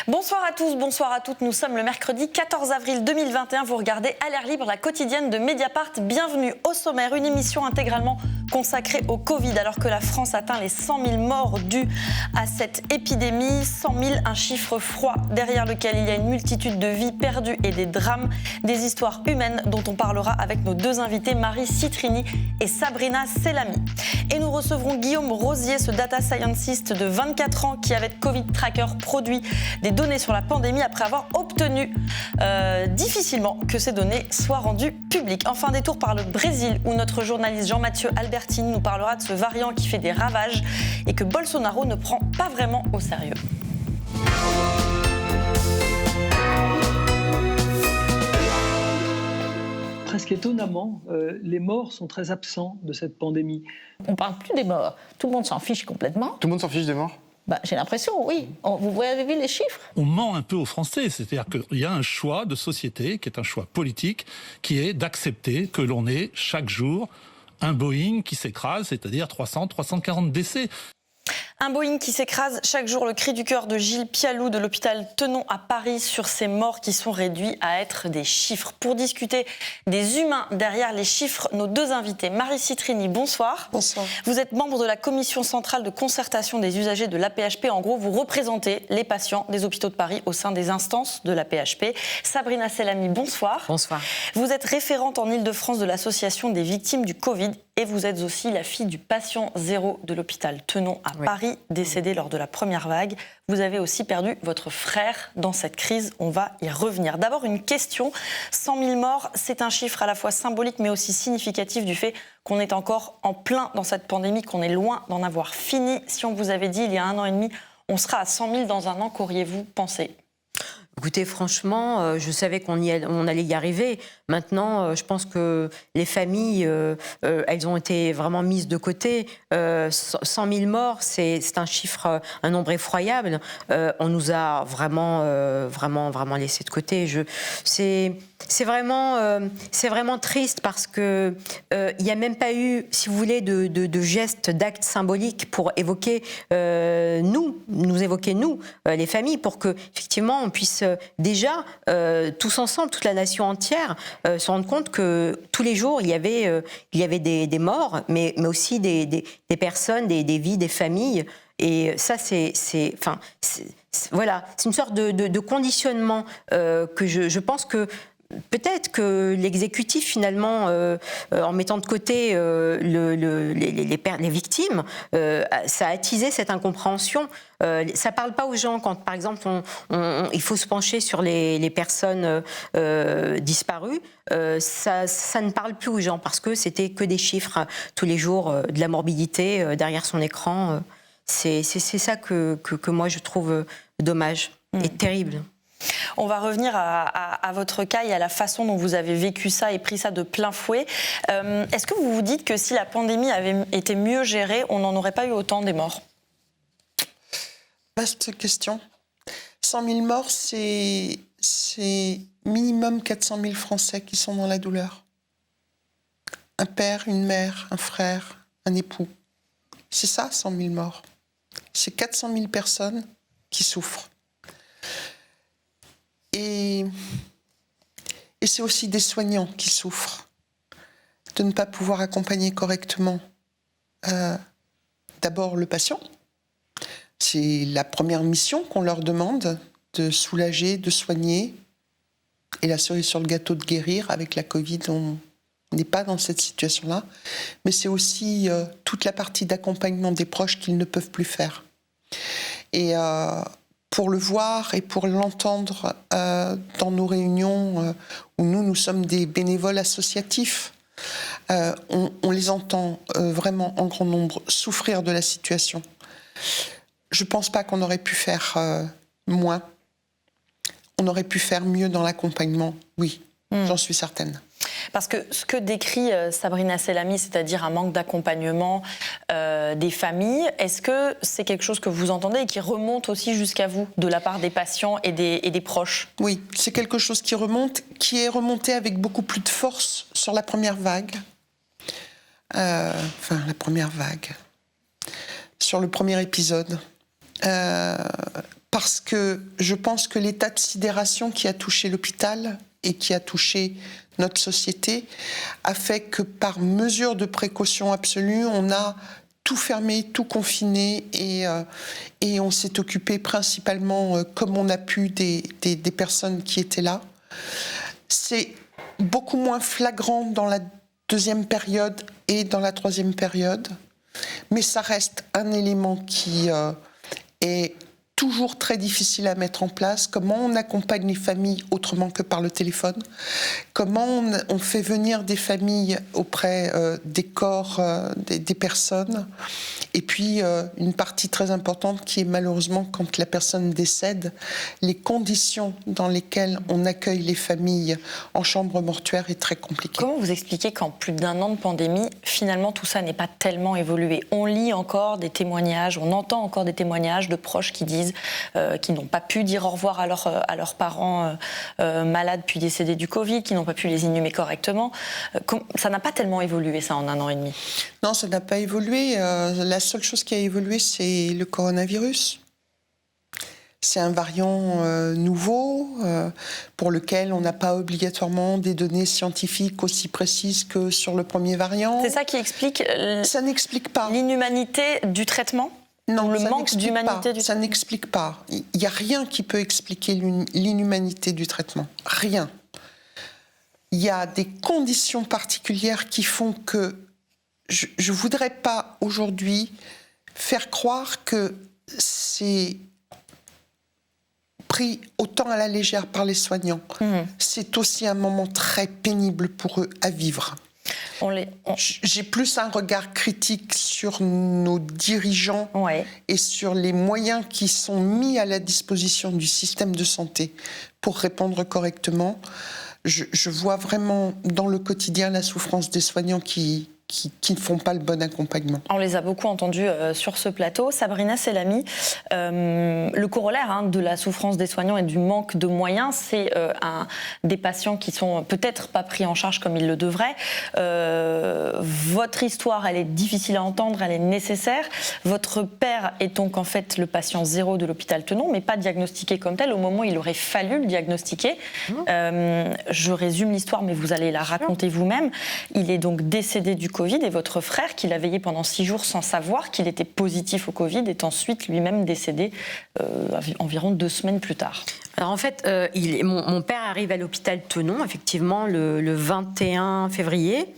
Bonsoir à tous, bonsoir à toutes. Nous sommes le mercredi 14 avril 2021. Vous regardez À l'air libre, la quotidienne de Mediapart. Bienvenue au sommaire, une émission intégralement consacrée au Covid. Alors que la France atteint les 100 000 morts dus à cette épidémie. 100 000, un chiffre froid derrière lequel il y a une multitude de vies perdues et des drames. Des histoires humaines dont on parlera avec nos deux invités, Marie Citrini et Sabrina Selami. Et nous recevrons Guillaume Rosier, ce data scientist de 24 ans qui, avec Covid Tracker, produit des données sur la pandémie après avoir obtenu difficilement que ces données soient rendues publiques. Enfin, détour par le Brésil où notre journaliste Jean-Mathieu Albertini nous parlera de ce variant qui fait des ravages et que Bolsonaro ne prend pas vraiment au sérieux. Presque étonnamment, les morts sont très absents de cette pandémie. On ne parle plus des morts. Tout le monde s'en fiche complètement. Tout le monde s'en fiche des morts ? J'ai l'impression, oui. Vous avez vu les chiffres ? On ment un peu aux Français, c'est-à-dire qu'il y a un choix de société, qui est un choix politique, qui est d'accepter que l'on ait chaque jour un Boeing qui s'écrase, c'est-à-dire 340 décès. Un Boeing qui s'écrase chaque jour, le cri du cœur de Gilles Pialou de l'hôpital Tenon à Paris sur ces morts qui sont réduits à être des chiffres. Pour discuter des humains derrière les chiffres, nos deux invités. Marie Citrini, bonsoir. Bonsoir. Vous êtes membre de la commission centrale de concertation des usagers de l'AP-HP. En gros, vous représentez les patients des hôpitaux de Paris au sein des instances de l'AP-HP. Sabrina Selami, bonsoir. Bonsoir. Vous êtes référente en Ile-de-France de l'association des victimes du Covid et vous êtes aussi la fille du patient zéro de l'hôpital Tenon à Paris, décédé lors de la première vague. Vous avez aussi perdu votre frère dans cette crise. On va y revenir. D'abord, une question. 100 000 morts, c'est un chiffre à la fois symbolique mais aussi significatif du fait qu'on est encore en plein dans cette pandémie, qu'on est loin d'en avoir fini. Si on vous avait dit il y a 1 an et demi, on sera à 100 000 dans 1 an, qu'auriez-vous pensé ? Écoutez, franchement, je savais qu'on allait y arriver. Maintenant, je pense que les familles, elles ont été vraiment mises de côté. 100 000 morts, c'est un chiffre, un nombre effroyable. On nous a vraiment laissé de côté. C'est vraiment triste parce que il n'y a même pas eu, si vous voulez, de gestes, d'actes symboliques pour évoquer nous évoquer les familles, pour que effectivement on puisse déjà tous ensemble, toute la nation entière, se rendre compte que tous les jours il y avait des morts, mais aussi des personnes, des vies, des familles. Et ça, c'est une sorte de conditionnement que je pense que peut-être que l'exécutif, finalement, en mettant de côté les victimes, ça a attisé cette incompréhension. Ça ne parle pas aux gens quand, par exemple, il faut se pencher sur les personnes disparues. Ça ne parle plus aux gens parce que c'était que des chiffres tous les jours, de la morbidité derrière son écran. C'est ça que moi je trouve dommage et terrible. On va revenir à votre cas et à la façon dont vous avez vécu ça et pris ça de plein fouet. Est-ce que vous vous dites que si la pandémie avait été mieux gérée, on n'en aurait pas eu autant des morts ? Vaste question. 100 000 morts, c'est minimum 400 000 Français qui sont dans la douleur. Un père, une mère, un frère, un époux. C'est ça, 100 000 morts. C'est 400 000 personnes qui souffrent. Et c'est aussi des soignants qui souffrent de ne pas pouvoir accompagner correctement d'abord le patient. C'est la première mission qu'on leur demande, de soulager, de soigner. Et la cerise sur le gâteau, de guérir. Avec la Covid, on n'est pas dans cette situation-là. Mais c'est aussi toute la partie d'accompagnement des proches qu'ils ne peuvent plus faire. Et pour le voir et pour l'entendre dans nos réunions où nous sommes des bénévoles associatifs, on les entend vraiment en grand nombre souffrir de la situation. Je ne pense pas qu'on aurait pu faire moins. On aurait pu faire mieux dans l'accompagnement, oui, j'en suis certaine. Parce que ce que décrit Sabrina Selami, c'est-à-dire un manque d'accompagnement des familles, est-ce que c'est quelque chose que vous entendez et qui remonte aussi jusqu'à vous, de la part des patients et des proches ? Oui, c'est quelque chose qui est remonté avec beaucoup plus de force sur la première vague. Sur le premier épisode. parce que je pense que l'état de sidération qui a touché l'hôpital et qui a touché notre société a fait que par mesure de précaution absolue, on a tout fermé, tout confiné et on s'est occupé principalement, comme on a pu, des personnes qui étaient là. C'est beaucoup moins flagrant dans la deuxième période et dans la troisième période, mais ça reste un élément qui est toujours très difficile à mettre en place. Comment on accompagne les familles autrement que par le téléphone? Comment on fait venir des familles auprès des corps des personnes? Et puis, une partie très importante qui est malheureusement, quand la personne décède, les conditions dans lesquelles on accueille les familles en chambre mortuaire est très compliqué. Comment vous expliquez qu'en plus d'1 an de pandémie, finalement, tout ça n'est pas tellement évolué? On lit encore des témoignages, on entend encore des témoignages de proches qui disent qu'ils n'ont pas pu dire au revoir à leurs parents malades puis décédés du Covid, qui n'ont pas pu les inhumer correctement. Ça n'a pas tellement évolué, ça, en 1 an et demi? Non, ça n'a pas évolué. La seule chose qui a évolué, c'est le coronavirus. C'est un variant nouveau pour lequel on n'a pas obligatoirement des données scientifiques aussi précises que sur le premier variant. C'est ça qui explique ça n'explique pas l'inhumanité du traitement? Non, le manque d'humanité du ça n'explique pas. Il n'y a rien qui peut expliquer l'inhumanité du traitement. Rien. Il y a des conditions particulières qui font que je ne voudrais pas aujourd'hui faire croire que c'est pris autant à la légère par les soignants. C'est aussi un moment très pénible pour eux à vivre. J'ai plus un regard critique sur nos dirigeants et sur les moyens qui sont mis à la disposition du système de santé pour répondre correctement. Je vois vraiment dans le quotidien la souffrance des soignants qui ne font pas le bon accompagnement. On les a beaucoup entendus sur ce plateau. Sabrina Selami, le corollaire de la souffrance des soignants et du manque de moyens, c'est des patients qui sont peut-être pas pris en charge comme ils le devraient. Votre histoire, elle est difficile à entendre, elle est nécessaire. Votre père est donc en fait le patient zéro de l'hôpital Tenon, mais pas diagnostiqué comme tel au moment où il aurait fallu le diagnostiquer. Je résume l'histoire, mais vous allez la raconter vous-même. Il est donc décédé du Covid et votre frère, qui l'a veillé pendant 6 jours sans savoir qu'il était positif au Covid, est ensuite lui-même décédé environ 2 semaines plus tard. Alors en fait, mon père arrive à l'hôpital Tenon, effectivement, le 21 février.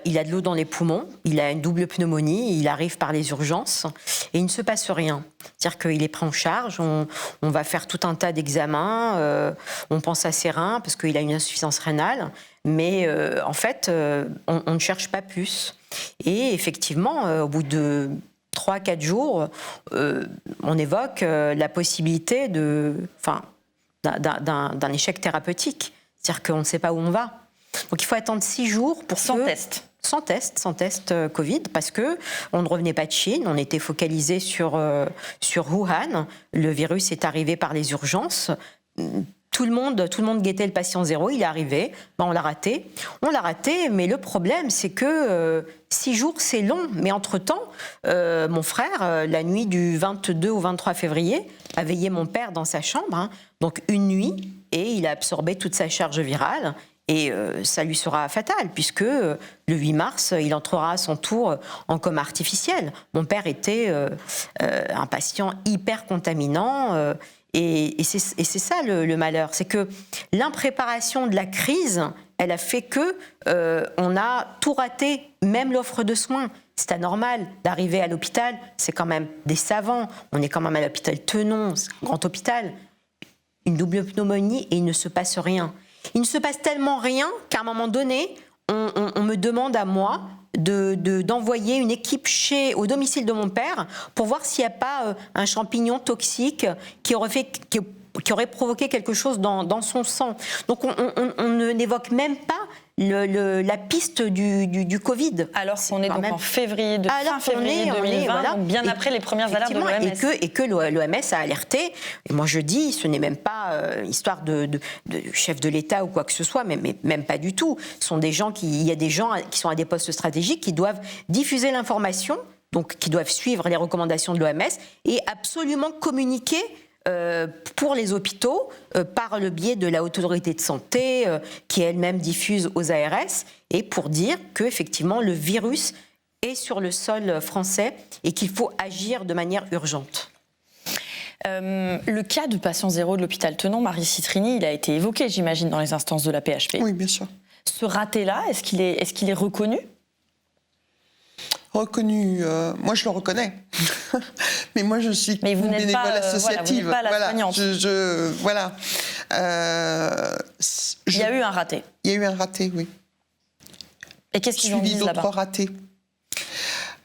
Il a de l'eau dans les poumons, il a une double pneumonie, il arrive par les urgences et il ne se passe rien. C'est-à-dire qu'il est pris en charge, on va faire tout un tas d'examens, on pense à ses reins parce qu'il a une insuffisance rénale, mais en fait, on ne cherche pas plus. Et effectivement, au bout de 3-4 jours, on évoque la possibilité d'un échec thérapeutique. C'est-à-dire qu'on ne sait pas où on va. Donc il faut attendre 6 jours pour sans test. Sans test Covid, parce que on ne revenait pas de Chine, on était focalisé sur Wuhan. Le virus est arrivé par les urgences. Tout le monde guettait le patient zéro, il est arrivé, on l'a raté, mais le problème c'est que 6 jours c'est long, mais entre-temps, mon frère, la nuit du 22 au 23 février, a veillé mon père dans sa chambre, donc une nuit, et il a absorbé toute sa charge virale. Et ça lui sera fatal, puisque le 8 mars, il entrera à son tour en coma artificiel. Mon père était un patient hyper contaminant, et c'est ça le malheur. C'est que l'impréparation de la crise, elle a fait que on a tout raté, même l'offre de soins. C'est anormal d'arriver à l'hôpital, c'est quand même des savants. On est quand même à l'hôpital Tenon, c'est un grand hôpital. Une double pneumonie et il ne se passe rien. Il ne se passe tellement rien qu'à un moment donné, on me demande à moi d'envoyer une équipe au domicile de mon père pour voir s'il n'y a pas un champignon toxique qui aurait provoqué quelque chose dans son sang. Donc on n'évoque même pas la piste du Covid. Alors qu'on est donc en février 2020, voilà, donc bien après les premières alertes de l'OMS. Et que l'OMS a alerté. Et moi je dis, ce n'est même pas histoire de chef de l'État ou quoi que ce soit, mais même pas du tout. Il y a des gens qui sont à des postes stratégiques qui doivent diffuser l'information, donc qui doivent suivre les recommandations de l'OMS et absolument communiquer pour les hôpitaux par le biais de la Haute Autorité de Santé qui elle-même diffuse aux ARS et pour dire qu'effectivement le virus est sur le sol français et qu'il faut agir de manière urgente. Le cas du patient zéro de l'hôpital Tenon, Marie Citrini, il a été évoqué, j'imagine, dans les instances de la PHP. Oui, bien sûr. Ce raté-là, est-ce qu'il est reconnu ? Reconnu, moi je le reconnais, mais moi je suis bénévole associative. Voilà, vous n'êtes pas la soignante. Voilà. Il y a eu un raté. Il y a eu un raté, oui. Et qu'est-ce qu'ils ont dit là-bas ? Suivi d'autres ratés,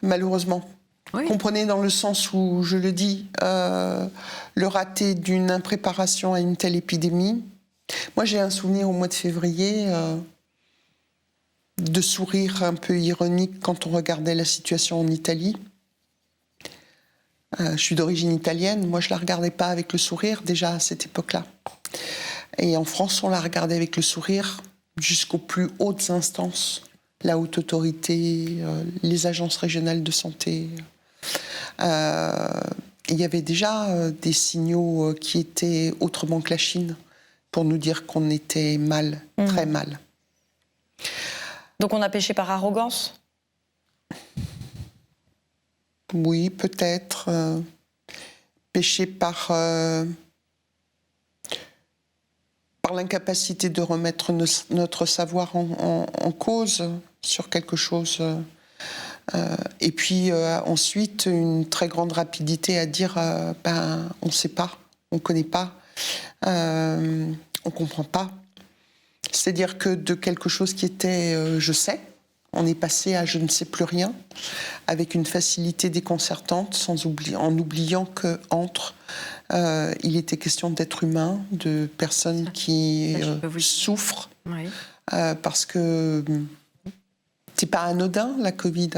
malheureusement. Oui. Comprenez dans le sens où, je le dis, le raté d'une impréparation à une telle épidémie. Moi j'ai un souvenir au mois de février... de sourire un peu ironique quand on regardait la situation en Italie. Je suis d'origine italienne, moi je la regardais pas avec le sourire déjà à cette époque-là. Et en France, on la regardait avec le sourire jusqu'aux plus hautes instances, la haute autorité, les agences régionales de santé. Il y avait déjà des signaux qui étaient autrement que la Chine pour nous dire qu'on était mal, très mal. Donc on a péché par arrogance ? Oui, peut-être. Péché par l'incapacité de remettre notre savoir en cause sur quelque chose. Et puis ensuite, une très grande rapidité à dire on ne sait pas, on ne connaît pas, on ne comprend pas. C'est-à-dire que de quelque chose qui était je sais, on est passé à je ne sais plus rien, avec une facilité déconcertante, en oubliant qu'entre, il était question d'êtres humains, de personnes qui souffrent, Oui. parce que c'est pas anodin la Covid,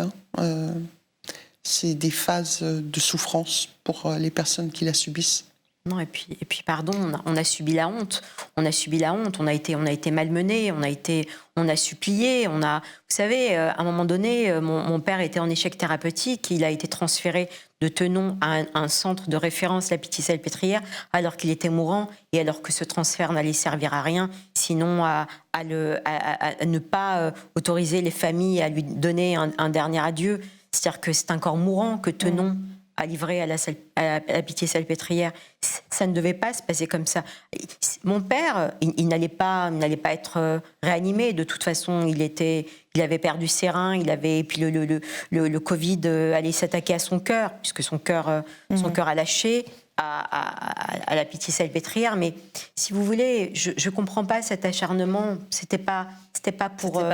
c'est des phases de souffrance pour les personnes qui la subissent. Non, et puis pardon, on a subi la honte. On a subi la honte. On a été malmenés. On a supplié. Vous savez, à un moment donné, mon père était en échec thérapeutique. Il a été transféré de Tenon à un centre de référence, la Pitié-Salpêtrière, alors qu'il était mourant et alors que ce transfert n'allait servir à rien, sinon à ne pas autoriser les familles à lui donner un dernier adieu. C'est-à-dire que c'est un corps mourant que Tenon à livrer à la Pitié-Salpêtrière. Ça ne devait pas se passer comme ça. Mon père, il n'allait pas être réanimé. De toute façon, il avait perdu ses reins, et puis le Covid allait s'attaquer à son cœur, puisque son cœur a lâché à la Pitié-Salpêtrière. Mais si vous voulez, je ne comprends pas cet acharnement. C'était pas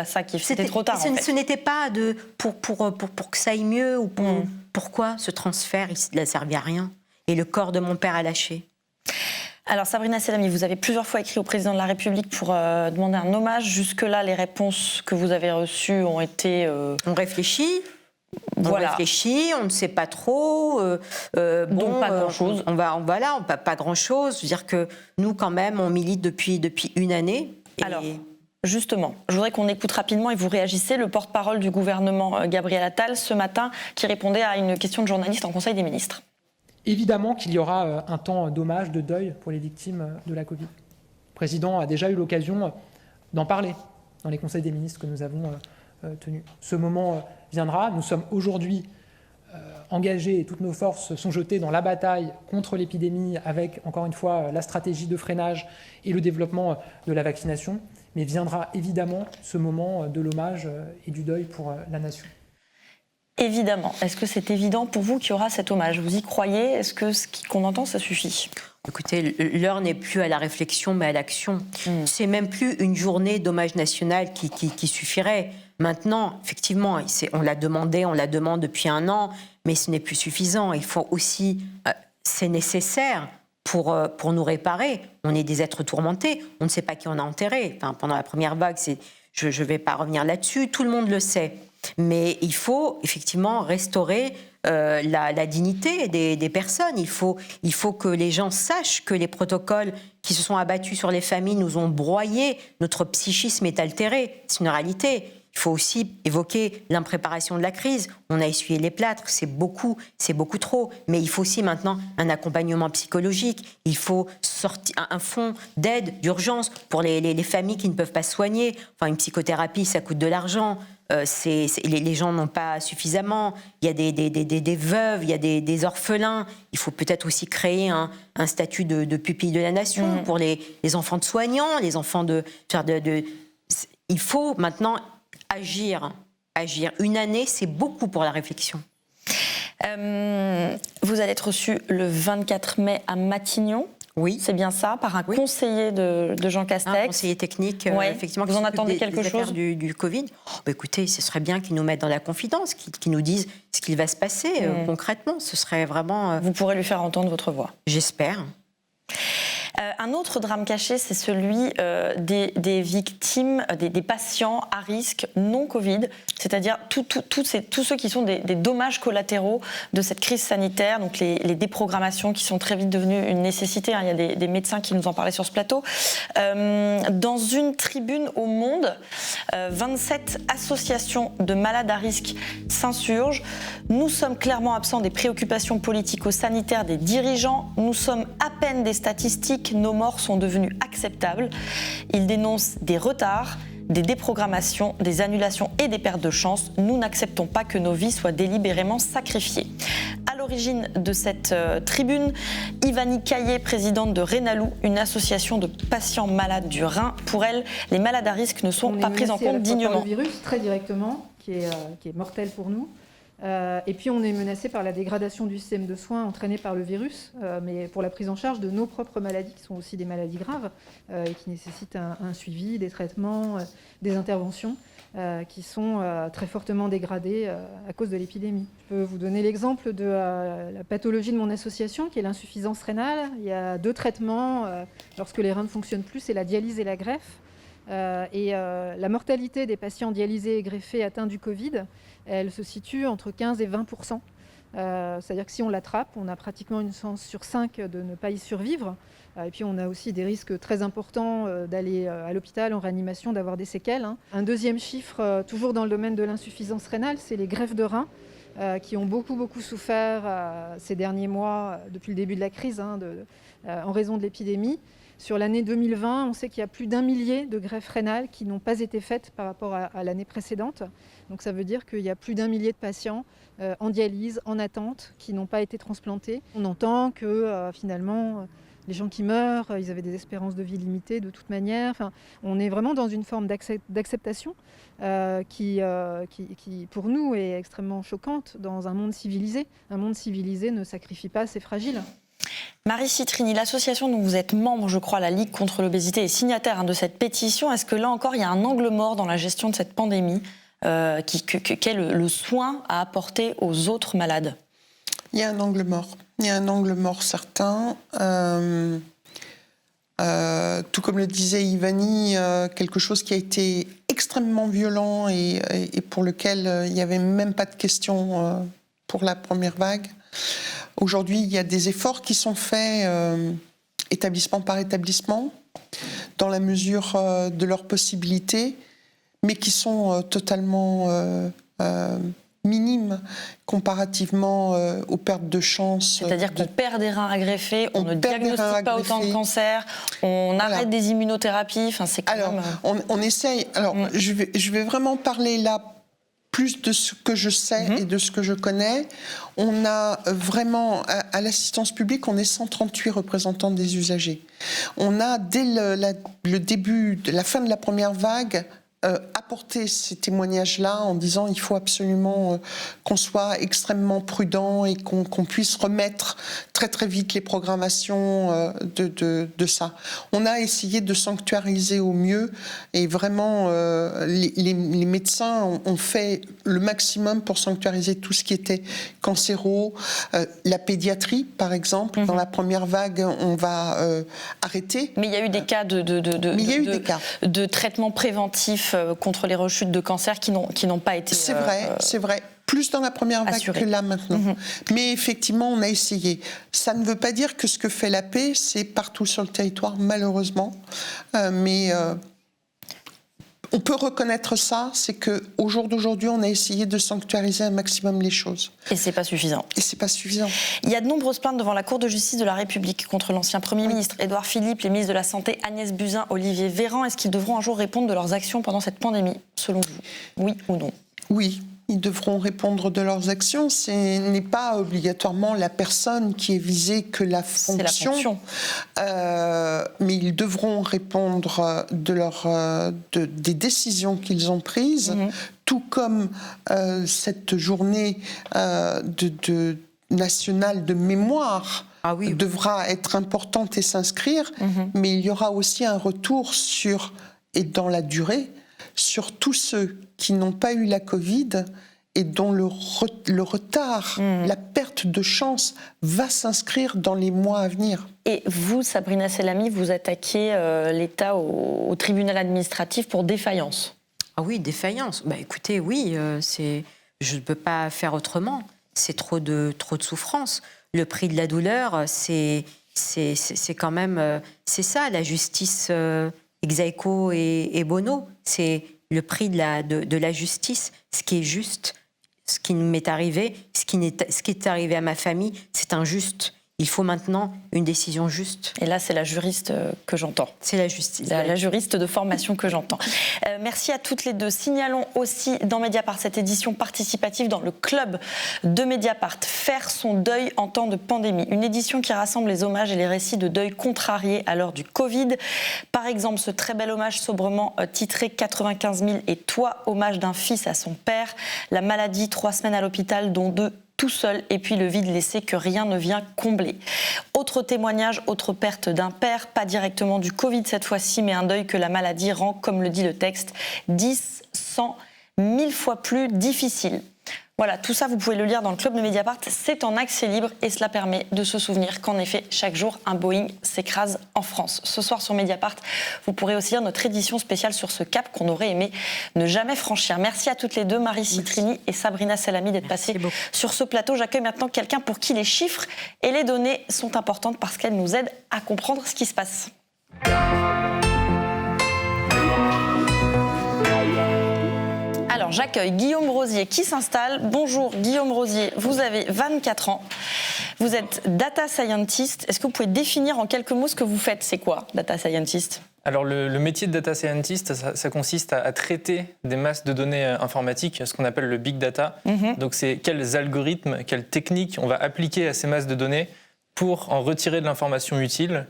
ça qui... C'était trop tard, en fait. Ce n'était pas pour que ça aille mieux ou pour... Pourquoi ce transfert, il n'a servi à rien? Et le corps de mon père a lâché. Alors Sabrina Selami, vous avez plusieurs fois écrit au président de la République pour demander un hommage. Jusque-là, les réponses que vous avez reçues ont été... On réfléchit. Voilà. On réfléchit, on ne sait pas trop. Donc pas grand-chose. Pas grand-chose. Je veux dire que nous, quand même, on milite depuis une année. Alors, justement, je voudrais qu'on écoute rapidement et vous réagissez le porte-parole du gouvernement, Gabriel Attal, ce matin, qui répondait à une question de journaliste en Conseil des ministres. Évidemment qu'il y aura un temps d'hommage, de deuil pour les victimes de la Covid. Le président a déjà eu l'occasion d'en parler dans les conseils des ministres que nous avons tenus. Ce moment viendra. Nous sommes aujourd'hui engagés et toutes nos forces sont jetées dans la bataille contre l'épidémie avec, encore une fois, la stratégie de freinage et le développement de la vaccination. Mais viendra évidemment ce moment de l'hommage et du deuil pour la nation. Évidemment. Est-ce que c'est évident pour vous qu'il y aura cet hommage? Vous y croyez? Est-ce que ce qu'on entend, ça suffit? Écoutez, l'heure n'est plus à la réflexion, mais à l'action. C'est même plus une journée d'hommage national qui suffirait. Maintenant, effectivement, on l'a demandé, on la demande depuis 1 an, mais ce n'est plus suffisant. Il faut aussi... c'est nécessaire pour nous réparer. On est des êtres tourmentés. On ne sait pas qui on a enterré. Enfin, pendant la première vague, je ne vais pas revenir là-dessus. Tout le monde le sait. Mais il faut effectivement restaurer la dignité des personnes. Il faut que les gens sachent que les protocoles qui se sont abattus sur les familles nous ont broyé. Notre psychisme est altéré. C'est une réalité. il faut aussi évoquer l'impréparation de la crise. On a essuyé les plâtres, c'est beaucoup trop. Mais il faut aussi maintenant un accompagnement psychologique. Il faut sortir un fonds d'aide, d'urgence pour les familles qui ne peuvent pas se soigner. Enfin, une psychothérapie, ça coûte de l'argent. Les gens n'ont pas suffisamment. Il y a des veuves, il y a des orphelins. Il faut peut-être aussi créer un statut de pupille de la nation pour les enfants de soignants, les enfants Il faut maintenant agir. Une année, c'est beaucoup pour la réflexion. Vous allez être reçu le 24 mai à Matignon. Oui. C'est bien ça, par un conseiller de Jean Castex. Un conseiller technique, effectivement. Vous en attendez quelque chose du Covid. Écoutez, ce serait bien qu'ils nous mettent dans la confidence, qu'ils nous disent ce qu'il va se passer concrètement. Ce serait vraiment... Vous pourrez lui faire entendre votre voix. J'espère. Un autre drame caché, c'est celui des victimes, des patients à risque non Covid, c'est-à-dire tous ceux qui sont des dommages collatéraux de cette crise sanitaire, donc les déprogrammations qui sont très vite devenues une nécessité. Il y a des médecins qui nous en parlaient sur ce plateau. Dans une tribune au Monde, 27 associations de malades à risque s'insurgent. Nous sommes clairement absents des préoccupations politico-sanitaires des dirigeants. Nous sommes à peine des statistiques. Nos morts sont devenus acceptables. Ils dénoncent des retards, des déprogrammations, des annulations et des pertes de chance. Nous n'acceptons pas que nos vies soient délibérément sacrifiées. À l'origine de cette tribune, Ivani Caillé, présidente de Rénalou, une association de patients malades du rein. Pour elle, les malades à risque ne sont pas pris en compte dignement. On est menacé par le virus très directement, qui est mortel pour nous. Et puis on est menacé par la dégradation du système de soins entraînée par le virus, mais pour la prise en charge de nos propres maladies, qui sont aussi des maladies graves, et qui nécessitent un suivi, des traitements, des interventions, qui sont très fortement dégradées à cause de l'épidémie. Je peux vous donner l'exemple de la pathologie de mon association, qui est l'insuffisance rénale. Il y a 2 traitements lorsque les reins ne fonctionnent plus, c'est la dialyse et la greffe. La mortalité des patients dialysés et greffés atteints du Covid, elle se situe entre 15 et 20%. C'est-à-dire que si on l'attrape, on a pratiquement une chance sur 5 de ne pas y survivre. Et puis on a aussi des risques très importants d'aller à l'hôpital en réanimation, d'avoir des séquelles. Un deuxième chiffre, toujours dans le domaine de l'insuffisance rénale, c'est les greffes de reins qui ont beaucoup souffert ces derniers mois, depuis le début de la crise, en raison de l'épidémie. Sur l'année 2020, on sait qu'il y a plus d'1 millier de greffes rénales qui n'ont pas été faites par rapport à l'année précédente. Donc ça veut dire qu'il y a plus d'1 millier de patients en dialyse, en attente, qui n'ont pas été transplantés. On entend que finalement, les gens qui meurent, ils avaient des espérances de vie limitées de toute manière. Enfin, on est vraiment dans une forme d'acceptation qui, pour nous, est extrêmement choquante dans un monde civilisé. Un monde civilisé ne sacrifie pas ses fragiles. Marie Citrini, l'association dont vous êtes membre, je crois, la Ligue contre l'obésité, est signataire de cette pétition. Est-ce que là encore, il y a un angle mort dans la gestion de cette pandémie, qu'est le soin à apporter aux autres malades ? Il y a un angle mort. Il y a un angle mort certain. Tout comme le disait Ivani, quelque chose qui a été extrêmement violent et pour lequel il n'y avait même pas de question pour la première vague. Aujourd'hui, il y a des efforts qui sont faits établissement par établissement, dans la mesure de leurs possibilités, mais qui sont totalement minimes comparativement aux pertes de chance. C'est-à-dire qu'on perd des reins à greffer, on ne diagnostique pas autant de cancers, on arrête des immunothérapies. Enfin, c'est quand même... on essaye. Alors, je vais vraiment parler là plus de ce que je sais et de ce que je connais. On a vraiment, à l'assistance publique, on est 138 représentants des usagers. On a, dès le début, la fin de la première vague, apporter ces témoignages-là en disant il faut absolument qu'on soit extrêmement prudent et qu'on puisse remettre très très vite les programmations de ça. On a essayé de sanctuariser au mieux et vraiment les médecins ont fait le maximum pour sanctuariser tout ce qui était cancéro, la pédiatrie par exemple. Dans la première vague, on va arrêter. Mais il y a eu des cas de traitement préventif contre les rechutes de cancer qui n'ont pas été... C'est vrai. Plus dans la première vague que là maintenant. Mais effectivement, on a essayé. Ça ne veut pas dire que ce que fait la paix, c'est partout sur le territoire, malheureusement. Mais On peut reconnaître ça, c'est qu'au jour d'aujourd'hui, on a essayé de sanctuariser un maximum les choses. Et c'est pas suffisant. Et c'est pas suffisant. Il y a de nombreuses plaintes devant la Cour de justice de la République contre l'ancien Premier ministre Édouard Philippe, les ministres de la Santé Agnès Buzyn, Olivier Véran. Est-ce qu'ils devront un jour répondre de leurs actions pendant cette pandémie, selon vous? Oui ou non? Oui. Ils devront répondre de leurs actions. Ce n'est pas obligatoirement la personne qui est visée que la fonction. C'est la fonction. Mais ils devront répondre des décisions qu'ils ont prises, tout comme cette journée nationale de mémoire devra être importante et s'inscrire. Mais il y aura aussi un retour et dans la durée, sur tous ceux qui n'ont pas eu la Covid et dont le retard, la perte de chance va s'inscrire dans les mois à venir. Et vous, Sabrina Selami, vous attaquez l'État au tribunal administratif pour défaillance. Ah oui, défaillance. Écoutez, oui, je ne peux pas faire autrement. C'est trop de souffrance. Le prix de la douleur, c'est quand même... c'est ça, la justice ex aequo et bono. C'est le prix de la justice, ce qui est juste, ce qui m'est arrivé, ce qui est arrivé à ma famille, c'est injuste. Il faut maintenant une décision juste. Et là, c'est la juriste que j'entends. C'est la justice. La juriste de formation que j'entends. Merci à toutes les deux. Signalons aussi dans Mediapart cette édition participative dans le club de Mediapart. Faire son deuil en temps de pandémie. Une édition qui rassemble les hommages et les récits de deuil contrariés à l'heure du Covid. Par exemple, ce très bel hommage sobrement titré 95 000 et toi, hommage d'un fils à son père. La maladie, 3 semaines à l'hôpital, dont 2 tout seul, et puis le vide laissé que rien ne vient combler. Autre témoignage, autre perte d'un père, pas directement du Covid cette fois-ci, mais un deuil que la maladie rend, comme le dit le texte, 10, 100, 1000 fois plus difficile. Voilà, tout ça, vous pouvez le lire dans le club de Mediapart. C'est en accès libre et cela permet de se souvenir qu'en effet, chaque jour, un Boeing s'écrase en France. Ce soir sur Mediapart, vous pourrez aussi lire notre édition spéciale sur ce cap qu'on aurait aimé ne jamais franchir. Merci à toutes les deux, Marie Citrini et Sabrina Selami, d'être passées sur ce plateau. J'accueille maintenant quelqu'un pour qui les chiffres et les données sont importantes parce qu'elles nous aident à comprendre ce qui se passe. Alors, j'accueille Guillaume Rosier qui s'installe. Bonjour Guillaume Rosier, vous avez 24 ans. Vous êtes data scientist. Est-ce que vous pouvez définir en quelques mots ce que vous faites? C'est quoi, data scientist? Alors le métier de data scientist, ça consiste à traiter des masses de données informatiques, ce qu'on appelle le big data. Donc c'est quels algorithmes, quelles techniques on va appliquer à ces masses de données pour en retirer de l'information utile,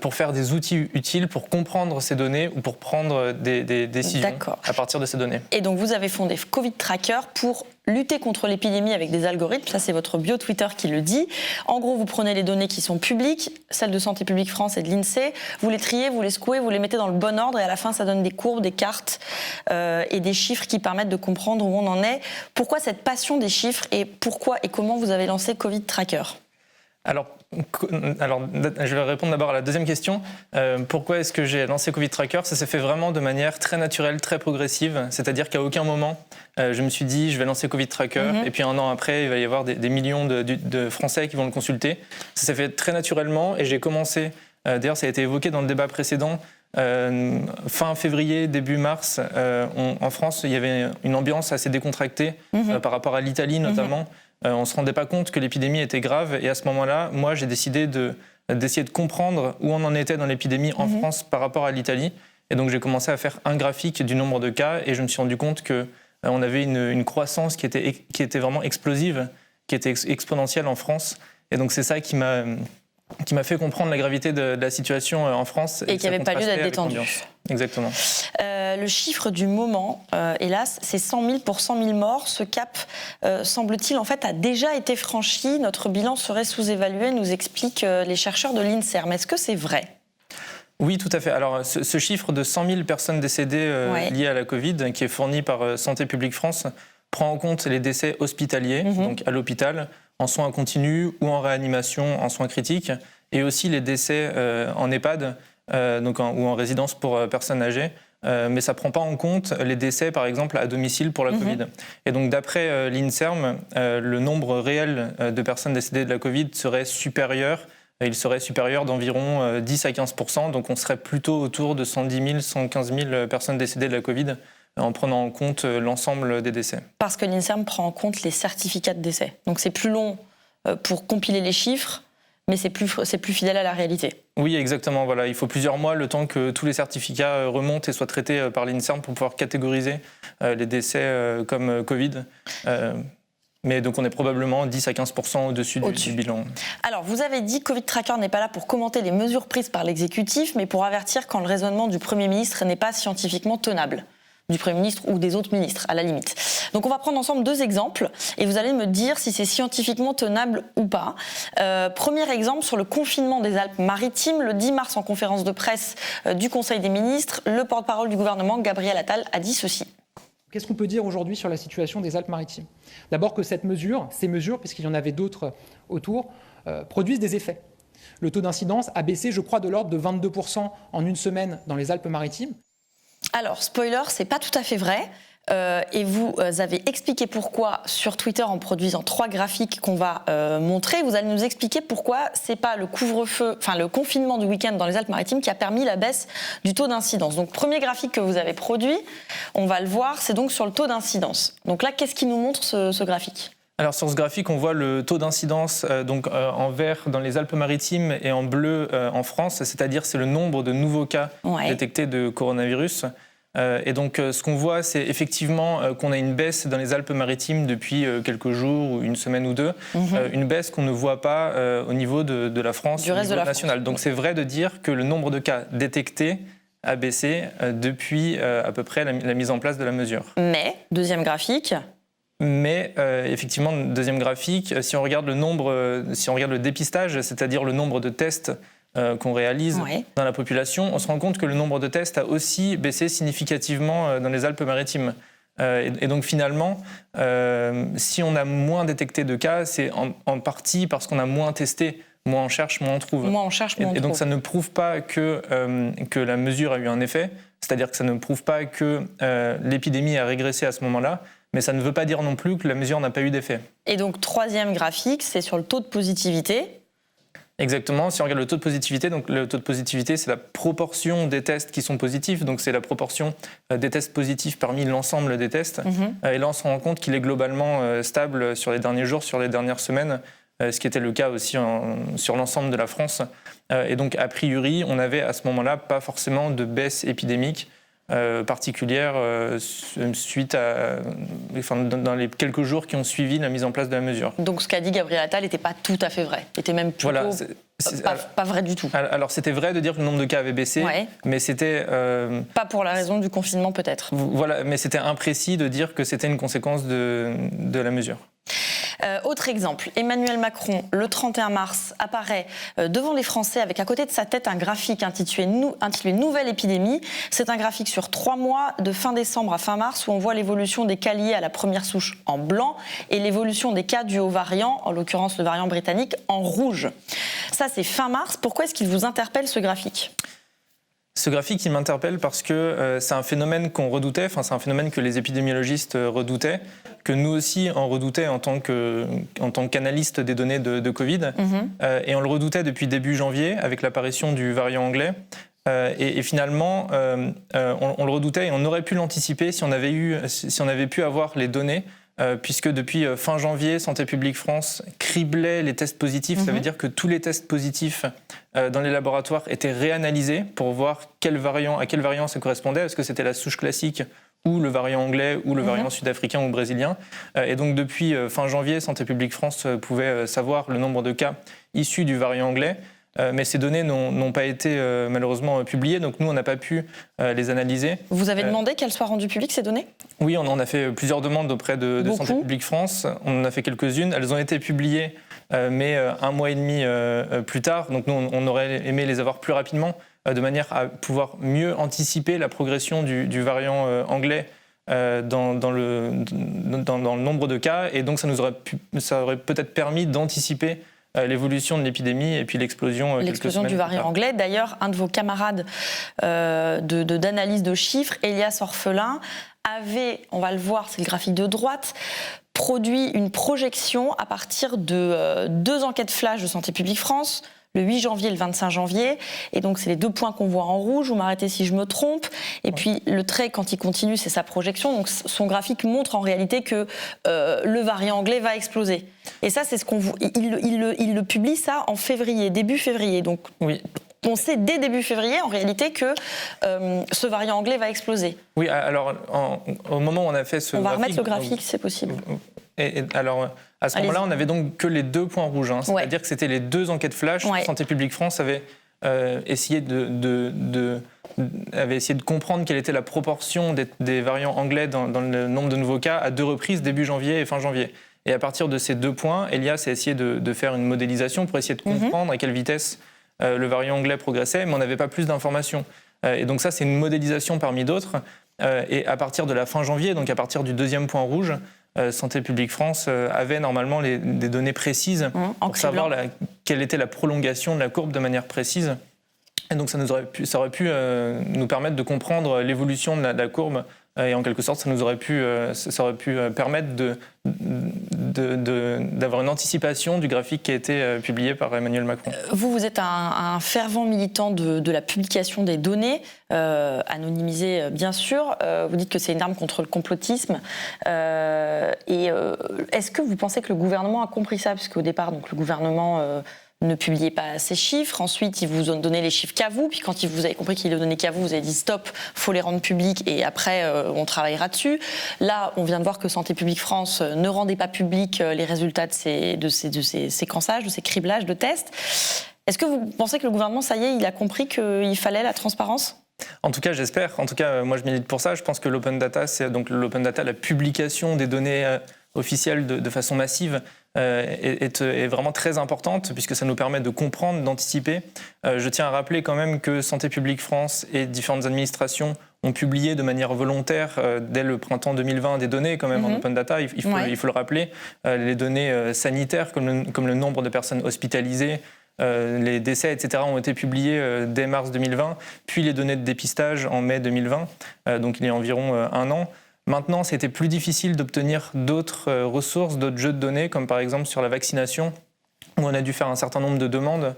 pour faire des outils utiles pour comprendre ces données ou pour prendre des décisions à partir de ces données. Et donc vous avez fondé Covid Tracker pour lutter contre l'épidémie avec des algorithmes, ça c'est votre bio Twitter qui le dit. En gros, vous prenez les données qui sont publiques, celles de Santé publique France et de l'INSEE, vous les triez, vous les secouez, vous les mettez dans le bon ordre et à la fin ça donne des courbes, des cartes et des chiffres qui permettent de comprendre où on en est. Pourquoi cette passion des chiffres et pourquoi et comment vous avez lancé Covid Tracker ? Alors, je vais répondre d'abord à la deuxième question. Pourquoi est-ce que j'ai lancé Covid Tracker ? Ça s'est fait vraiment de manière très naturelle, très progressive. C'est-à-dire qu'à aucun moment, je me suis dit, je vais lancer Covid Tracker, et puis un an après, il va y avoir des millions de Français qui vont le consulter. Ça s'est fait très naturellement, et j'ai commencé, d'ailleurs ça a été évoqué dans le débat précédent, fin février, début mars, en France, il y avait une ambiance assez décontractée par rapport à l'Italie notamment. On ne se rendait pas compte que l'épidémie était grave et à ce moment-là, moi j'ai décidé d'essayer de comprendre où on en était dans l'épidémie en France par rapport à l'Italie. Et donc j'ai commencé à faire un graphique du nombre de cas et je me suis rendu compte qu'on avait une croissance qui était vraiment explosive, qui était exponentielle en France. Et donc c'est ça qui m'a fait comprendre la gravité de la situation en France. Et qui n'avait pas lieu d'être détendu. Exactement. Le chiffre du moment, hélas, c'est 100 000 pour 100 000 morts. Ce cap, semble-t-il, en fait, a déjà été franchi. Notre bilan serait sous-évalué, nous expliquent les chercheurs de l'INSERM. Est-ce que c'est vrai ? Oui, tout à fait. Alors, ce chiffre de 100 000 personnes décédées liées à la Covid, qui est fourni par Santé publique France, prend en compte les décès hospitaliers, donc à l'hôpital, en soins continus ou en réanimation, en soins critiques, et aussi les décès en EHPAD ou en résidence pour personnes âgées. Mais ça ne prend pas en compte les décès, par exemple, à domicile pour la Covid. Et donc, d'après l'INSERM, le nombre réel de personnes décédées de la Covid serait supérieur il serait supérieur d'environ 10 à 15%. Donc on serait plutôt autour de 110 000, 115 000 personnes décédées de la Covid, en prenant en compte l'ensemble des décès. Parce que l'INSERM prend en compte les certificats de décès. Donc c'est plus long pour compiler les chiffres, mais c'est plus fidèle à la réalité. Oui, exactement. Voilà. Il faut plusieurs mois, le temps que tous les certificats remontent et soient traités par l'INSERM pour pouvoir catégoriser les décès comme Covid. Mais donc on est probablement 10 à 15% au-dessus du bilan. Alors vous avez dit Covid Tracker n'est pas là pour commenter les mesures prises par l'exécutif, mais pour avertir quand le raisonnement du Premier ministre n'est pas scientifiquement tenable. Du Premier ministre ou des autres ministres, à la limite. Donc on va prendre ensemble 2 exemples et vous allez me dire si c'est scientifiquement tenable ou pas. Premier exemple sur le confinement des Alpes-Maritimes. Le 10 mars, en conférence de presse du Conseil des ministres, le porte-parole du gouvernement, Gabriel Attal, a dit ceci. Qu'est-ce qu'on peut dire aujourd'hui sur la situation des Alpes-Maritimes ? D'abord que ces mesures, puisqu'il y en avait d'autres autour, produisent des effets. Le taux d'incidence a baissé, je crois, de l'ordre de 22% en une semaine dans les Alpes-Maritimes. Alors, spoiler, c'est pas tout à fait vrai. Et vous avez expliqué pourquoi sur Twitter en produisant 3 graphiques qu'on va montrer. Vous allez nous expliquer pourquoi c'est pas le couvre-feu, le confinement du week-end dans les Alpes-Maritimes qui a permis la baisse du taux d'incidence. Donc, premier graphique que vous avez produit, on va le voir, c'est donc sur le taux d'incidence. Donc là, qu'est-ce qui nous montre ce graphique ? Alors sur ce graphique, on voit le taux d'incidence en vert dans les Alpes-Maritimes et en bleu en France, c'est-à-dire c'est le nombre de nouveaux cas détectés de coronavirus. Et donc ce qu'on voit, c'est effectivement qu'on a une baisse dans les Alpes-Maritimes depuis quelques jours ou une semaine ou deux, une baisse qu'on ne voit pas au niveau de la France, du reste de la national. France. Donc c'est vrai de dire que le nombre de cas détectés a baissé depuis à peu près la mise en place de la mesure. Mais, deuxième graphique... Mais effectivement, deuxième graphique, si on regarde le dépistage, c'est-à-dire le nombre de tests qu'on réalise dans la population, on se rend compte que le nombre de tests a aussi baissé significativement dans les Alpes-Maritimes. Et donc finalement, si on a moins détecté de cas, c'est en partie parce qu'on a moins testé. Moins on cherche, moins on trouve. Moins on cherche, moins on trouve. Et donc ça ne prouve pas que la mesure a eu un effet, c'est-à-dire que ça ne prouve pas que l'épidémie a régressé à ce moment-là, mais ça ne veut pas dire non plus que la mesure n'a pas eu d'effet. Et donc, troisième graphique, c'est sur le taux de positivité. Exactement. Si on regarde le taux de positivité, donc le taux de positivité, c'est la proportion des tests qui sont positifs, donc c'est la proportion des tests positifs parmi l'ensemble des tests. Et là, on se rend compte qu'il est globalement stable sur les derniers jours, sur les dernières semaines, ce qui était le cas aussi sur l'ensemble de la France. Et donc, a priori, on n'avait à ce moment-là pas forcément de baisse épidémique particulière suite dans les quelques jours qui ont suivi la mise en place de la mesure. Donc ce qu'a dit Gabriel Attal n'était pas tout à fait vrai, était même plutôt pas vrai du tout. Alors c'était vrai de dire que le nombre de cas avait baissé, mais c'était... Pas pour la raison du confinement peut-être. Voilà, mais c'était imprécis de dire que c'était une conséquence de la mesure. Autre exemple, Emmanuel Macron, le 31 mars, apparaît devant les Français avec à côté de sa tête un graphique intitulé Nouvelle épidémie. C'est un graphique sur 3 mois, de fin décembre à fin mars, où on voit l'évolution des cas liés à la première souche en blanc et l'évolution des cas dus au variant, en l'occurrence le variant britannique, en rouge. Ça, c'est fin mars. Pourquoi est-ce qu'il vous interpelle ce graphique ? Ce graphique, il m'interpelle parce que c'est un phénomène qu'on redoutait, c'est un phénomène que les épidémiologistes redoutaient, que nous aussi on redoutait en tant qu'analystes des données de Covid. Et on le redoutait depuis début janvier avec l'apparition du variant anglais. Et finalement, on le redoutait et on aurait pu l'anticiper si on avait pu avoir les données. Puisque depuis fin janvier, Santé publique France criblait les tests positifs. Ça veut dire que tous les tests positifs dans les laboratoires étaient réanalysés pour voir à quel variant ça correspondait. Est-ce que c'était la souche classique ou le variant anglais ou le variant sud-africain ou brésilien. Et donc depuis fin janvier, Santé publique France pouvait savoir le nombre de cas issus du variant anglais. Mais ces données n'ont pas été malheureusement publiées, donc nous, on n'a pas pu les analyser. Vous avez demandé qu'elles soient rendues publiques, ces données ? Oui, on en a fait plusieurs demandes auprès de Santé publique France. On en a fait quelques-unes. Elles ont été publiées, mais 1 mois et demi plus tard. Donc nous, on aurait aimé les avoir plus rapidement, de manière à pouvoir mieux anticiper la progression du variant anglais dans le nombre de cas. Et donc ça aurait peut-être permis d'anticiper l'évolution de l'épidémie et puis l'explosion du variant anglais. D'ailleurs, un de vos camarades d'analyse de chiffres, Elias Orphelin, avait, on va le voir, c'est le graphique de droite, produit une projection à partir de 2 enquêtes flash de Santé publique France, le 8 janvier et le 25 janvier. Et donc, c'est les 2 points qu'on voit en rouge. Vous m'arrêtez si je me trompe. Et puis, le trait, quand il continue, c'est sa projection. Donc, son graphique montre en réalité que le variant anglais va exploser. Et ça, c'est ce qu'on il le publie ça en février, début février. Donc, Oui. on sait dès début février, en réalité, que ce variant anglais va exploser. Oui, alors, au moment où on a fait ce On va graphique... remettre le graphique, c'est possible. Et alors, à ce moment-là, on n'avait donc que les 2 points rouges. Hein. C'est-à-dire que c'était les 2 enquêtes flash. Santé publique France avait essayé avait essayé de comprendre quelle était la proportion des variants anglais dans le nombre de nouveaux cas à 2 reprises, début janvier et fin janvier. Et à partir de ces 2 points, Elias a essayé de faire une modélisation pour essayer de comprendre à quelle vitesse le variant anglais progressait, mais on n'avait pas plus d'informations. Et donc ça, c'est une modélisation parmi d'autres. Et à partir de la fin janvier, donc à partir du 2e point rouge, Santé publique France avait normalement des données précises pour savoir quelle était la prolongation de la courbe de manière précise. Et donc ça aurait pu nous permettre de comprendre l'évolution de la courbe. Et en quelque sorte, ça aurait pu permettre d'avoir une anticipation du graphique qui a été publié par Emmanuel Macron. Vous êtes un fervent militant de la publication des données, anonymisées bien sûr. Vous dites que c'est une arme contre le complotisme. Est-ce que vous pensez que le gouvernement a compris ça ? Parce qu'au départ, donc, le gouvernement... ne publiez pas ces chiffres. Ensuite, ils vous ont donné les chiffres qu'à vous. Puis quand vous avez compris qu'ils les donnaient qu'à vous, vous avez dit stop, faut les rendre publics et après, on travaillera dessus. Là, on vient de voir que Santé publique France ne rendait pas publics les résultats de ces séquençages, de ces criblages de tests. Est-ce que vous pensez que le gouvernement, ça y est, il a compris qu'il fallait la transparence ? En tout cas, j'espère. En tout cas, moi, je milite pour ça. Je pense que l'open data, c'est donc l'open data, la publication des données officielles de façon massive, est vraiment très importante puisque ça nous permet de comprendre, d'anticiper. Je tiens à rappeler quand même que Santé publique France et différentes administrations ont publié de manière volontaire dès le printemps 2020 des données quand même en open data, il faut le rappeler, les données sanitaires comme le nombre de personnes hospitalisées, les décès, etc. ont été publiés dès mars 2020, puis les données de dépistage en mai 2020, donc il y a environ 1 an. Maintenant, c'était plus difficile d'obtenir d'autres ressources, d'autres jeux de données, comme par exemple sur la vaccination, où on a dû faire un certain nombre de demandes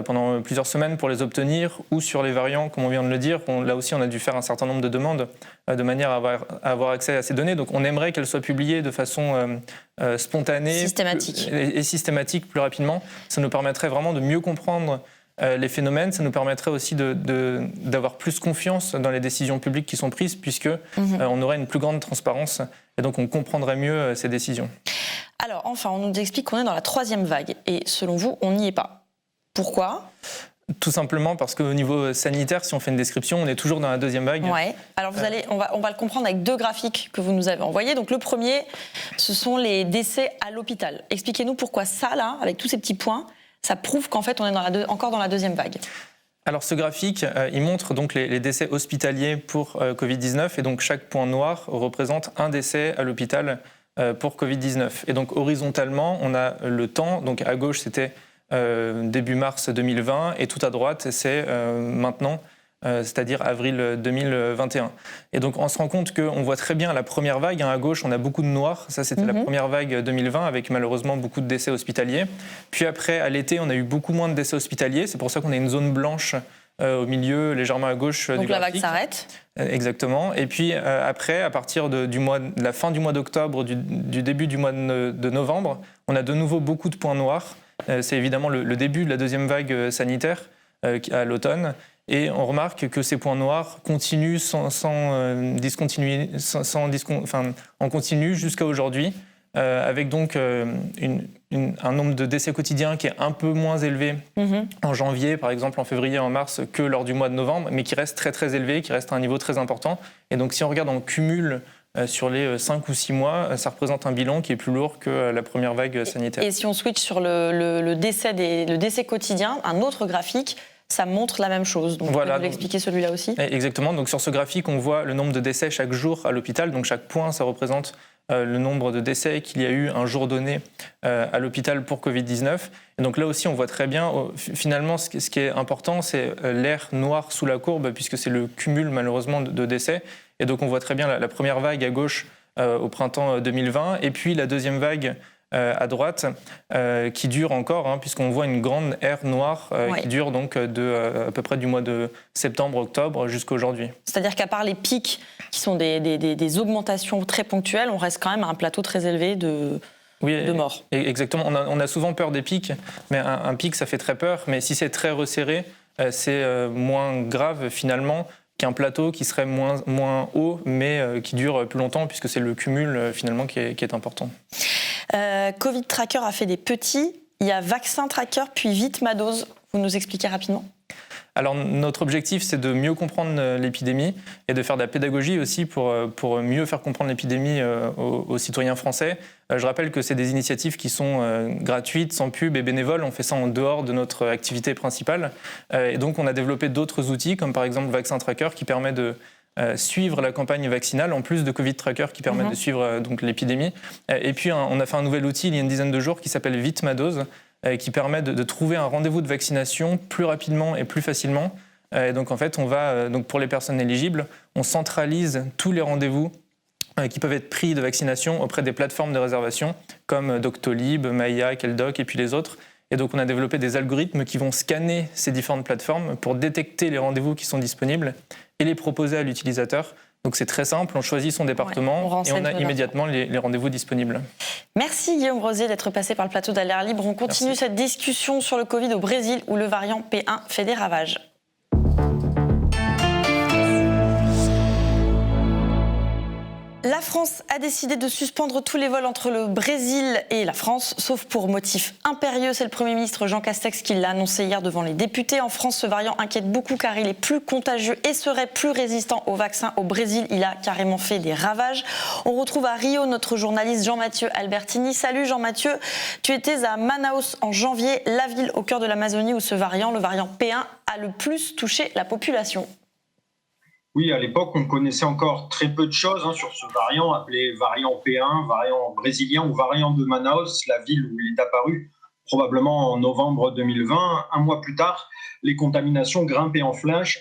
pendant plusieurs semaines pour les obtenir, ou sur les variants, comme on vient de le dire. Là aussi, on a dû faire un certain nombre de demandes de manière à avoir accès à ces données. Donc on aimerait qu'elles soient publiées de façon spontanée systématique. Et systématique plus rapidement. Ça nous permettrait vraiment de mieux comprendre les phénomènes, ça nous permettrait aussi d'avoir plus confiance dans les décisions publiques qui sont prises, puisque on aurait une plus grande transparence et donc on comprendrait mieux ces décisions. Alors enfin, on nous explique qu'on est dans la 3e vague et selon vous, on n'y est pas. Pourquoi ? Tout simplement parce qu'au niveau sanitaire, si on fait une description, on est toujours dans la 2e vague. Ouais. Alors on va le comprendre avec 2 graphiques que vous nous avez envoyés. Donc le premier, ce sont les décès à l'hôpital. Expliquez-nous pourquoi ça, là, avec tous ces petits points, ça prouve qu'en fait on est encore dans la 2e vague. Alors ce graphique, il montre donc les décès hospitaliers pour Covid-19 et donc chaque point noir représente un décès à l'hôpital pour Covid-19. Et donc horizontalement, on a le temps, donc à gauche c'était début mars 2020 et tout à droite c'est maintenant, c'est-à-dire avril 2021. Et donc on se rend compte qu'on voit très bien la première vague, à gauche on a beaucoup de noirs, ça c'était la première vague 2020 avec malheureusement beaucoup de décès hospitaliers. Puis après à l'été on a eu beaucoup moins de décès hospitaliers, c'est pour ça qu'on a une zone blanche au milieu, légèrement à gauche du graphique. Donc la vague s'arrête. Exactement. Et puis après, à partir de la fin du mois d'octobre, du début du mois de novembre, on a de nouveau beaucoup de points noirs. C'est évidemment le début de la 2e vague sanitaire à l'automne. Et on remarque que ces points noirs continuent en continu jusqu'à aujourd'hui, avec donc un nombre de décès quotidiens qui est un peu moins élevé en janvier, par exemple en février, en mars, que lors du mois de novembre, mais qui reste très très élevé, qui reste à un niveau très important. Et donc si on regarde en cumul sur les 5 ou 6 mois, ça représente un bilan qui est plus lourd que la première vague sanitaire. Et si on switch sur le décès quotidien, un autre graphique, ça montre la même chose. Donc voilà, vous pouvez l'expliquer celui-là aussi ? Exactement. Donc sur ce graphique, on voit le nombre de décès chaque jour à l'hôpital. Donc chaque point, ça représente le nombre de décès qu'il y a eu un jour donné à l'hôpital pour Covid-19. Et donc là aussi, on voit très bien, finalement, ce qui est important, c'est l'air noir sous la courbe, puisque c'est le cumul, malheureusement, de décès. Et donc on voit très bien la première vague à gauche au printemps 2020, et puis la 2e vague à droite, qui dure encore, puisqu'on voit une grande ère noire qui dure donc à peu près du mois de septembre-octobre jusqu'à aujourd'hui. C'est-à-dire qu'à part les pics qui sont des augmentations très ponctuelles, on reste quand même à un plateau très élevé de morts. Exactement. On a souvent peur des pics, mais un pic, ça fait très peur. Mais si c'est très resserré, c'est moins grave finalement qu'un plateau qui serait moins haut, mais qui dure plus longtemps, puisque c'est le cumul finalement qui est important. Covid Tracker a fait des petits. Il y a Vaccin Tracker, puis Vite ma dose. Vous nous expliquez rapidement ? Alors notre objectif, c'est de mieux comprendre l'épidémie et de faire de la pédagogie aussi pour mieux faire comprendre l'épidémie aux citoyens français. Je rappelle que c'est des initiatives qui sont gratuites, sans pub et bénévoles. On fait ça en dehors de notre activité principale. Et donc on a développé d'autres outils, comme par exemple Vaccin Tracker, qui permet de suivre la campagne vaccinale, en plus de Covid Tracker qui permet de suivre donc l'épidémie. Et puis on a fait un nouvel outil il y a une dizaine de jours qui s'appelle Vite ma dose, qui permet de trouver un rendez-vous de vaccination plus rapidement et plus facilement. Et donc en fait, donc pour les personnes éligibles, on centralise tous les rendez-vous qui peuvent être pris de vaccination auprès des plateformes de réservation comme Doctolib, Maya, Keldoc et puis les autres. Et donc on a développé des algorithmes qui vont scanner ces différentes plateformes pour détecter les rendez-vous qui sont disponibles et les proposer à l'utilisateur. Donc c'est très simple, on choisit son département et on a immédiatement les rendez-vous disponibles. Merci Guillaume Rosier d'être passé par le plateau d'Alerte Libre. On continue cette discussion sur le Covid au Brésil où le variant P1 fait des ravages. La France a décidé de suspendre tous les vols entre le Brésil et la France, sauf pour motif impérieux. C'est le Premier ministre Jean Castex qui l'a annoncé hier devant les députés. En France, ce variant inquiète beaucoup car il est plus contagieux et serait plus résistant au vaccin. Au Brésil, il a carrément fait des ravages. On retrouve à Rio notre journaliste Jean-Mathieu Albertini. Salut Jean-Mathieu, tu étais à Manaus en janvier, la ville au cœur de l'Amazonie où ce variant, le variant P1, a le plus touché la population. Oui, à l'époque, on connaissait encore très peu de choses sur ce variant, appelé variant P1, variant brésilien ou variant de Manaus, la ville où il est apparu, probablement en novembre 2020. Un mois plus tard, les contaminations grimpaient en flèche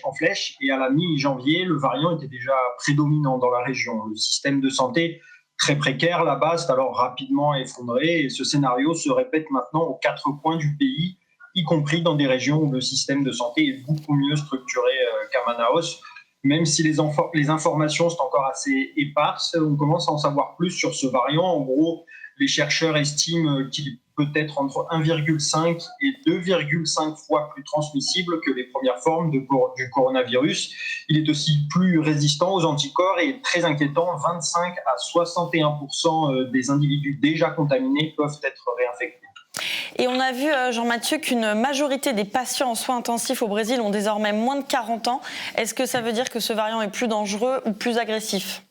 et à la mi-janvier, le variant était déjà prédominant dans la région. Le système de santé, très précaire là-bas, s'est alors rapidement effondré et ce scénario se répète maintenant aux 4 coins du pays, y compris dans des régions où le système de santé est beaucoup mieux structuré qu'à Manaus. Même si les informations sont encore assez éparses, on commence à en savoir plus sur ce variant. En gros, les chercheurs estiment qu'il peut être entre 1,5 et 2,5 fois plus transmissible que les premières formes du coronavirus. Il est aussi plus résistant aux anticorps et très inquiétant, 25 à 61% des individus déjà contaminés peuvent être réinfectés. Et on a vu, Jean-Mathieu, qu'une majorité des patients en soins intensifs au Brésil ont désormais moins de 40 ans. Est-ce que ça veut dire que ce variant est plus dangereux ou plus agressif ?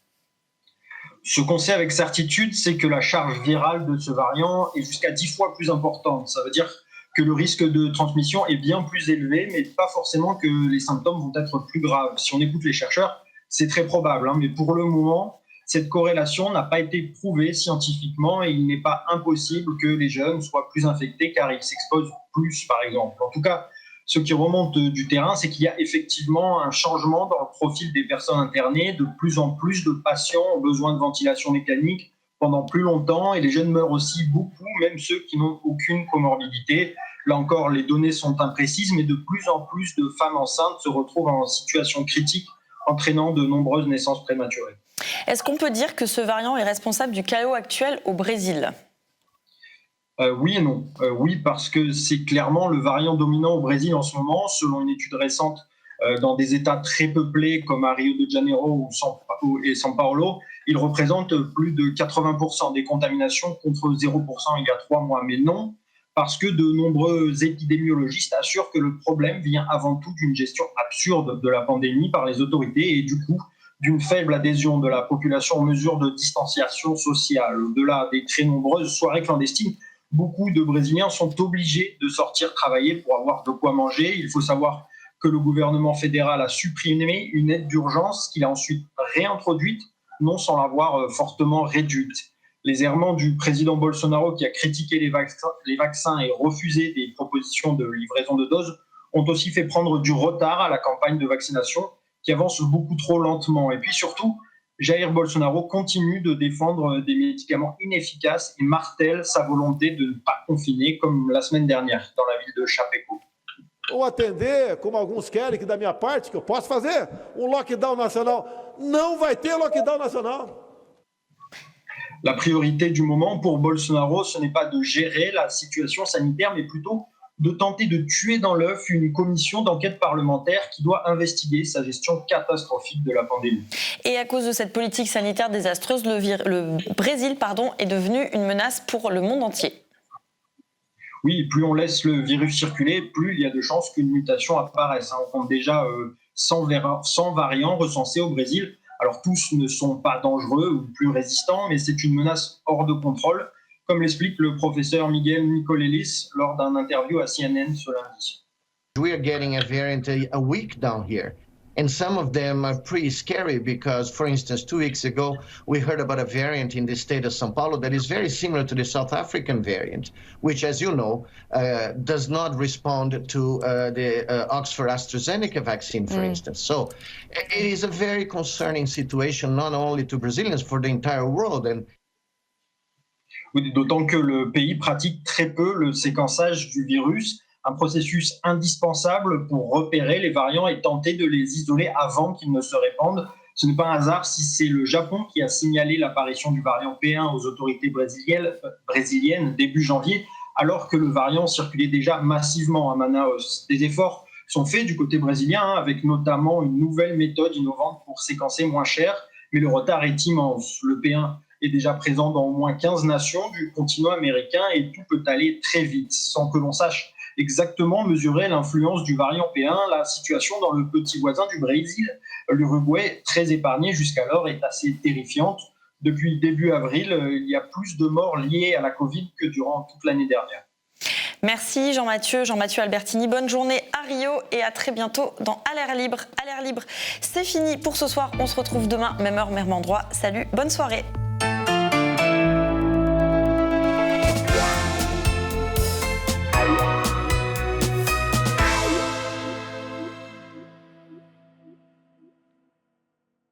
Ce qu'on sait avec certitude, c'est que la charge virale de ce variant est jusqu'à 10 fois plus importante. Ça veut dire que le risque de transmission est bien plus élevé, mais pas forcément que les symptômes vont être plus graves. Si on écoute les chercheurs, c'est très probable, mais pour le moment, cette corrélation n'a pas été prouvée scientifiquement et il n'est pas impossible que les jeunes soient plus infectés car ils s'exposent plus, par exemple. En tout cas, ce qui remonte du terrain, c'est qu'il y a effectivement un changement dans le profil des personnes internées. De plus en plus de patients ont besoin de ventilation mécanique pendant plus longtemps et les jeunes meurent aussi beaucoup, même ceux qui n'ont aucune comorbidité. Là encore, les données sont imprécises, mais de plus en plus de femmes enceintes se retrouvent en situation critique, entraînant de nombreuses naissances prématurées. Est-ce qu'on peut dire que ce variant est responsable du chaos actuel au Brésil ? Oui et non. Oui, parce que c'est clairement le variant dominant au Brésil en ce moment, selon une étude récente dans des États très peuplés comme à Rio de Janeiro et São Paulo. Il représente plus de 80% des contaminations contre 0% il y a 3 mois. Mais non, parce que de nombreux épidémiologistes assurent que le problème vient avant tout d'une gestion absurde de la pandémie par les autorités et du coup d'une faible adhésion de la population aux mesures de distanciation sociale. Au-delà des très nombreuses soirées clandestines, beaucoup de Brésiliens sont obligés de sortir travailler pour avoir de quoi manger. Il faut savoir que le gouvernement fédéral a supprimé une aide d'urgence qu'il a ensuite réintroduite, non sans l'avoir fortement réduite. Les errements du président Bolsonaro qui a critiqué les vaccins et refusé des propositions de livraison de doses ont aussi fait prendre du retard à la campagne de vaccination qui avance beaucoup trop lentement. Et puis surtout, Jair Bolsonaro continue de défendre des médicaments inefficaces et martèle sa volonté de ne pas confiner, comme la semaine dernière dans la ville de Chapecó. Ou atender, como alguns querem que da minha parte, que eu posso fazer lockdown nacional. Não vai ter lockdown nacional. La priorité du moment pour Bolsonaro, ce n'est pas de gérer la situation sanitaire, mais plutôt de tenter de tuer dans l'œuf une commission d'enquête parlementaire qui doit investiguer sa gestion catastrophique de la pandémie. Et à cause de cette politique sanitaire désastreuse, le Brésil est devenu une menace pour le monde entier. Oui, plus on laisse le virus circuler, plus il y a de chances qu'une mutation apparaisse. On compte déjà 100 variants recensés au Brésil. Alors tous ne sont pas dangereux ou plus résistants, mais c'est une menace hors de contrôle, comme l'explique le professeur Miguel Nicolelis lors d'un interview à CNN ce lundi. We are getting a variant a week down here. And some of them are pretty scary because, for instance, 2 weeks ago, we heard about a variant in the state of São Paulo that is very similar to the South African variant, which, as you know, does not respond to the Oxford AstraZeneca vaccine, for instance. So it is a very concerning situation, not only to Brazilians, for the entire world. And oui, d'autant que le pays pratique très peu le séquençage du virus, un processus indispensable pour repérer les variants et tenter de les isoler avant qu'ils ne se répandent. Ce n'est pas un hasard si c'est le Japon qui a signalé l'apparition du variant P1 aux autorités brésiliennes début janvier, alors que le variant circulait déjà massivement à Manaus. Des efforts sont faits du côté brésilien, avec notamment une nouvelle méthode innovante pour séquencer moins cher, mais le retard est immense. Le P1 est déjà présent dans au moins 15 nations du continent américain et tout peut aller très vite, sans que l'on sache exactement mesurer l'influence du variant P1. La situation dans le petit voisin du Brésil, l'Uruguay, très épargné jusqu'alors, est assez terrifiante. Depuis début avril, il y a plus de morts liées à la Covid que durant toute l'année dernière. Merci Jean-Mathieu Albertini. Bonne journée à Rio et à très bientôt dans À l'air libre. À l'air libre, c'est fini pour ce soir. On se retrouve demain, même heure, même endroit. Salut, bonne soirée.